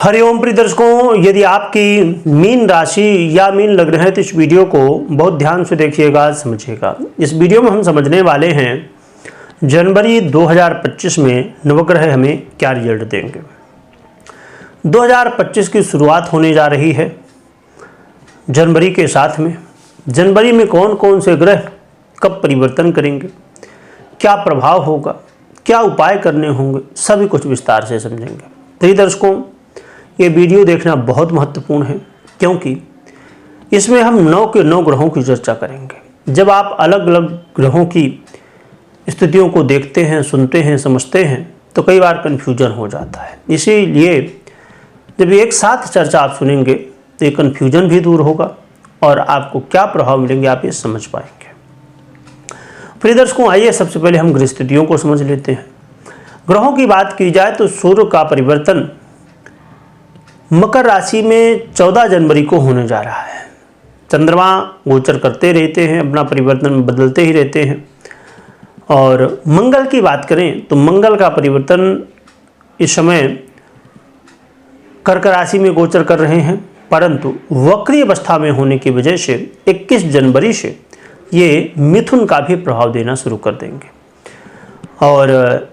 हरिओम प्रिय दर्शकों, यदि आपकी मीन राशि या मीन लग्न है तो इस वीडियो को बहुत ध्यान से देखिएगा, समझिएगा। इस वीडियो में हम समझने वाले हैं जनवरी 2025 में नवग्रह हमें क्या रिजल्ट देंगे। 2025 की शुरुआत होने जा रही है जनवरी के साथ में। जनवरी में कौन कौन से ग्रह कब परिवर्तन करेंगे, क्या प्रभाव होगा, क्या उपाय करने होंगे, सभी कुछ विस्तार से समझेंगे। प्रिय दर्शकों, ये वीडियो देखना बहुत महत्वपूर्ण है क्योंकि इसमें हम 9 के 9 ग्रहों की चर्चा करेंगे। जब आप अलग अलग ग्रहों की स्थितियों को देखते हैं, सुनते हैं, समझते हैं तो कई बार कन्फ्यूजन हो जाता है। इसीलिए जब एक साथ चर्चा आप सुनेंगे तो ये कन्फ्यूजन भी दूर होगा और आपको क्या प्रभाव मिलेंगे आप ये समझ पाएंगे। प्रिय दर्शकों, आइए सबसे पहले हम ग्रह स्थितियों को समझ लेते हैं। ग्रहों की बात की जाए तो सूर्य का परिवर्तन मकर राशि में 14 जनवरी को होने जा रहा है। चंद्रमा गोचर करते रहते हैं, अपना परिवर्तन बदलते ही रहते हैं। और मंगल की बात करें तो मंगल का परिवर्तन इस समय कर्क राशि में गोचर कर रहे हैं, परंतु वक्री अवस्था में होने की वजह से 21 जनवरी से ये मिथुन का भी प्रभाव देना शुरू कर देंगे। और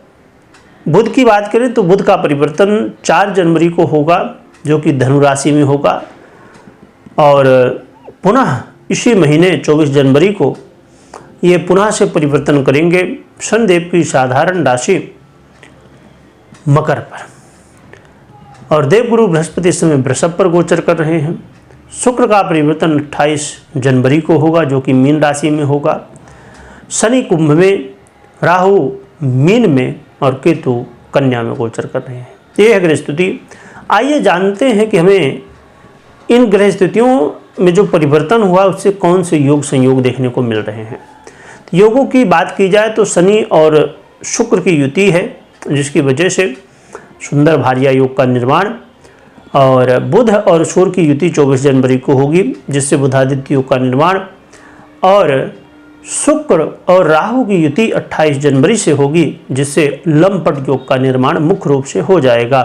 बुध की बात करें तो बुध का परिवर्तन 4 जनवरी को होगा, जो कि धनु राशि में होगा। और पुनः इसी महीने 24 जनवरी को ये पुनः से परिवर्तन करेंगे शनिदेव की साधारण राशि मकर पर। और देवगुरु बृहस्पति इस समय वृषभ पर गोचर कर रहे हैं। शुक्र का परिवर्तन 28 जनवरी को होगा, जो कि मीन राशि में होगा। शनि कुंभ में, राहु मीन में और केतु कन्या में गोचर कर रहे हैं। ये है ग्रह स्थिति। आइए जानते हैं कि हमें इन ग्रह स्थितियों में जो परिवर्तन हुआ उससे कौन से योग संयोग देखने को मिल रहे हैं। तो योगों की बात की जाए तो शनि और शुक्र की युति है, जिसकी वजह से सुंदर भार्या योग का निर्माण। और बुध और सूर्य की युति 24 जनवरी को होगी, जिससे बुधादित्य योग का निर्माण। और शुक्र और राहु की युति 28 जनवरी से होगी, जिससे लंपट योग का निर्माण मुख्य रूप से हो जाएगा।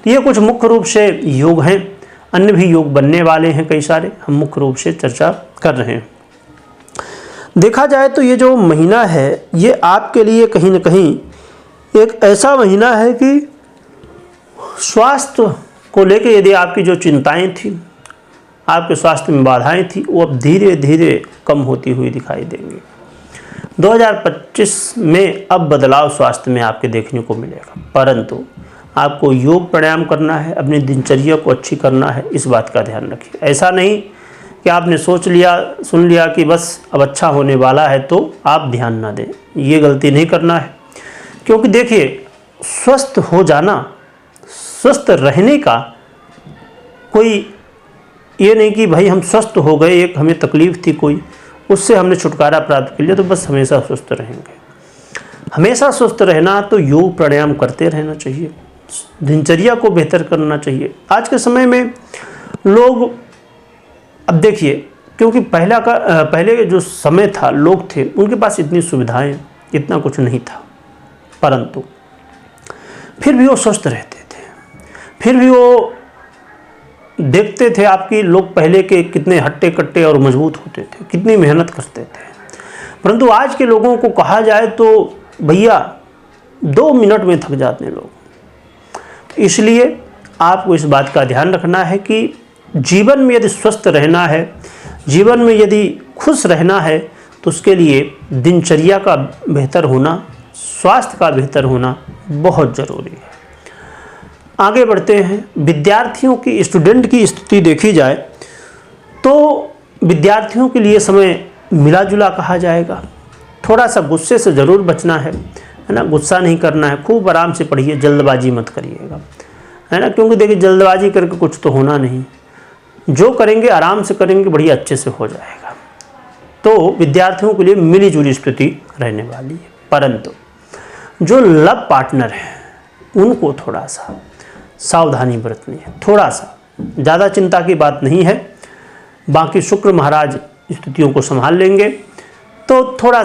ये कुछ मुख्य रूप से योग हैं, अन्य भी योग बनने वाले हैं कई सारे, हम मुख्य रूप से चर्चा कर रहे हैं। देखा जाए तो ये जो महीना है ये आपके लिए कहीं ना कहीं एक ऐसा महीना है कि स्वास्थ्य को लेकर यदि आपकी जो चिंताएं थी, आपके स्वास्थ्य में बाधाएं थी, वो अब धीरे धीरे कम होती हुई दिखाई देंगी। 2025 में अब बदलाव स्वास्थ्य में आपके देखने को मिलेगा, परंतु आपको योग प्राणायाम करना है, अपनी दिनचर्या को अच्छी करना है, इस बात का ध्यान रखिए। ऐसा नहीं कि आपने सोच लिया, सुन लिया कि बस अब अच्छा होने वाला है तो आप ध्यान ना दें, ये गलती नहीं करना है। क्योंकि देखिए, स्वस्थ हो जाना, स्वस्थ रहने का कोई ये नहीं कि भाई हम स्वस्थ हो गए, एक हमें तकलीफ थी कोई, उससे हमने छुटकारा प्राप्त कर लिया तो बस हमेशा स्वस्थ रहेंगे। हमेशा स्वस्थ रहना तो योग प्राणायाम करते रहना चाहिए, दिनचर्या को बेहतर करना चाहिए। आज के समय में लोग, अब देखिए, क्योंकि पहले जो समय था, लोग थे, उनके पास इतनी सुविधाएं, इतना कुछ नहीं था, परंतु फिर भी वो स्वस्थ रहते थे, फिर भी वो देखते थे आपकी लोग पहले के कितने हट्टे कट्टे और मजबूत होते थे, कितनी मेहनत करते थे। परंतु आज के लोगों को कहा जाए तो भैया 2 मिनट में थक जाते हैं लोग। इसलिए आपको इस बात का ध्यान रखना है कि जीवन में यदि स्वस्थ रहना है, जीवन में यदि खुश रहना है, तो उसके लिए दिनचर्या का बेहतर होना, स्वास्थ्य का बेहतर होना बहुत ज़रूरी है। आगे बढ़ते हैं। विद्यार्थियों की, स्टूडेंट की स्थिति देखी जाए तो विद्यार्थियों के लिए समय मिला जुला कहा जाएगा। थोड़ा सा गुस्से से ज़रूर बचना है ना, गुस्सा नहीं करना है, खूब आराम से पढ़िए, जल्दबाजी मत करिएगा, है ना। क्योंकि देखिए, जल्दबाजी करके कुछ तो होना नहीं, जो करेंगे आराम से करेंगे, बढ़िया अच्छे से हो जाएगा। तो विद्यार्थियों के लिए मिली जुली स्थिति रहने वाली है। परंतु जो लव पार्टनर हैं उनको थोड़ा सा सावधानी बरतनी है, थोड़ा सा, ज़्यादा चिंता की बात नहीं है। बाकी शुक्र महाराज स्थितियों को संभाल लेंगे, तो थोड़ा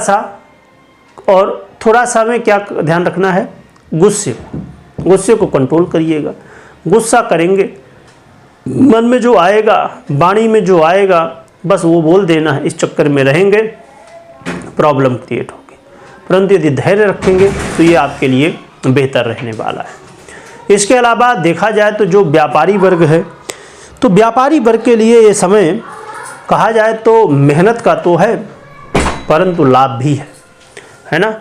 सा में क्या ध्यान रखना है, गुस्से को कंट्रोल करिएगा। गुस्सा करेंगे, मन में जो आएगा, वाणी में जो आएगा, बस वो बोल देना है। इस चक्कर में रहेंगे, प्रॉब्लम क्रिएट होगी। परंतु यदि धैर्य रखेंगे तो ये आपके लिए बेहतर रहने वाला है। इसके अलावा देखा जाए तो जो व्यापारी वर्ग है, तो व्यापारी वर्ग के लिए ये समय कहा जाए तो मेहनत का तो है, परंतु लाभ भी है ना।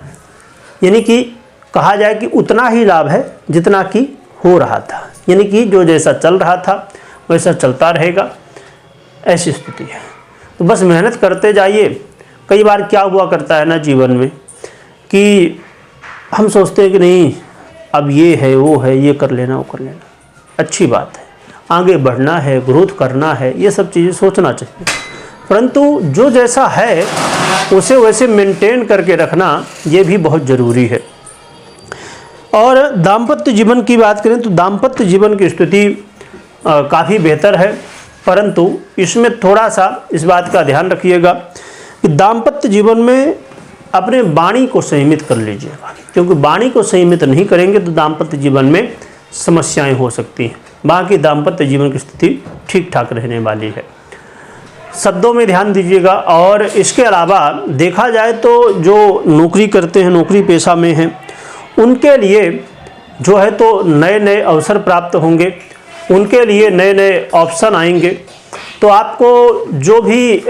यानी कि कहा जाए कि उतना ही लाभ है जितना कि हो रहा था, यानी कि जो जैसा चल रहा था वैसा चलता रहेगा, ऐसी स्थिति है। तो बस मेहनत करते जाइए। कई बार क्या हुआ करता है ना जीवन में कि हम सोचते हैं कि नहीं अब ये है वो है, ये कर लेना वो कर लेना, अच्छी बात है, आगे बढ़ना है, ग्रोथ करना है, ये सब चीज़ें सोचना चाहिए। परंतु जो जैसा है उसे वैसे मेंटेन करके रखना ये भी बहुत ज़रूरी है। और दाम्पत्य जीवन की बात करें तो दाम्पत्य जीवन की स्थिति काफ़ी बेहतर है, परंतु इसमें थोड़ा सा इस बात का ध्यान रखिएगा कि दाम्पत्य जीवन में अपने वाणी को संयमित कर लीजिएगा, क्योंकि वाणी को संयमित नहीं करेंगे तो दाम्पत्य जीवन में समस्याएं हो सकती हैं। बाकी दाम्पत्य जीवन की स्थिति ठीक ठाक रहने वाली है। शब्दों में ध्यान दीजिएगा। और इसके अलावा देखा जाए तो जो नौकरी करते हैं, नौकरी पेशा में हैं, उनके लिए जो है तो नए नए अवसर प्राप्त होंगे, उनके लिए नए नए ऑप्शन आएंगे। तो आपको जो भी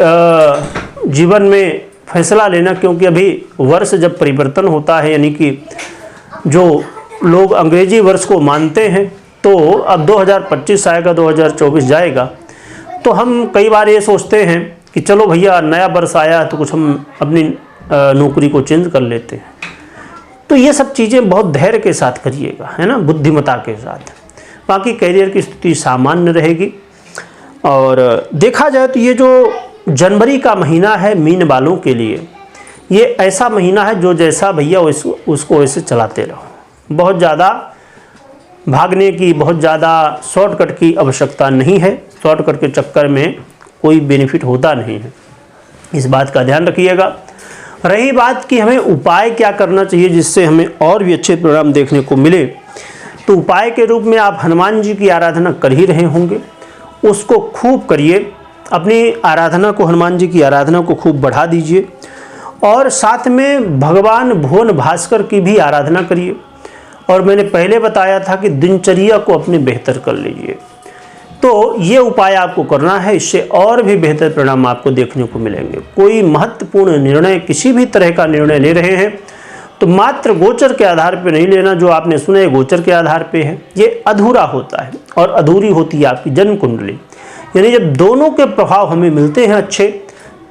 जीवन में फैसला लेना, क्योंकि अभी वर्ष जब परिवर्तन होता है, यानी कि जो लोग अंग्रेजी वर्ष को मानते हैं, तो अब 2025 आएगा, 2024 जाएगा, तो हम कई बार ये सोचते हैं कि चलो भैया नया वर्ष आया तो कुछ हम अपनी नौकरी को चेंज कर लेते हैं। तो ये सब चीज़ें बहुत धैर्य के साथ करिएगा, है ना, बुद्धिमता के साथ। बाकी करियर की स्थिति सामान्य रहेगी। और देखा जाए तो ये जो जनवरी का महीना है मीन वालों के लिए, ये ऐसा महीना है जो जैसा भैया उसको वैसे चलाते रहो। बहुत ज़्यादा भागने की, बहुत ज़्यादा शॉर्टकट की आवश्यकता नहीं है। शॉर्टकट के चक्कर में कोई बेनिफिट होता नहीं है, इस बात का ध्यान रखिएगा। रही बात कि हमें उपाय क्या करना चाहिए जिससे हमें और भी अच्छे परिणाम देखने को मिले, तो उपाय के रूप में आप हनुमान जी की आराधना कर ही रहे होंगे, उसको खूब करिए। अपनी आराधना को, हनुमान जी की आराधना को खूब बढ़ा दीजिए। और साथ में भगवान भुवन भास्कर की भी आराधना करिए। और मैंने पहले बताया था कि दिनचर्या को अपने बेहतर कर लीजिए। तो ये उपाय आपको करना है, इससे और भी बेहतर परिणाम आपको देखने को मिलेंगे। कोई महत्वपूर्ण निर्णय, किसी भी तरह का निर्णय ले रहे हैं तो मात्र गोचर के आधार पर नहीं लेना। जो आपने सुना है गोचर के आधार पे है, ये अधूरा होता है। और अधूरी होती है आपकी जन्म कुंडली, यानी जब दोनों के प्रभाव हमें मिलते हैं अच्छे,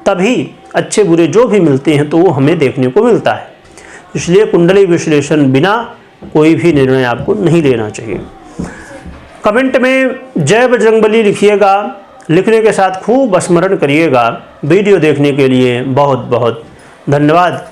तभी अच्छे बुरे जो भी मिलते हैं तो वो हमें देखने को मिलता है। इसलिए कुंडली विश्लेषण बिना कोई भी निर्णय आपको नहीं लेना चाहिए। कमेंट में जय बजरंगबली लिखिएगा, लिखने के साथ खूब स्मरण करिएगा। वीडियो देखने के लिए बहुत बहुत धन्यवाद।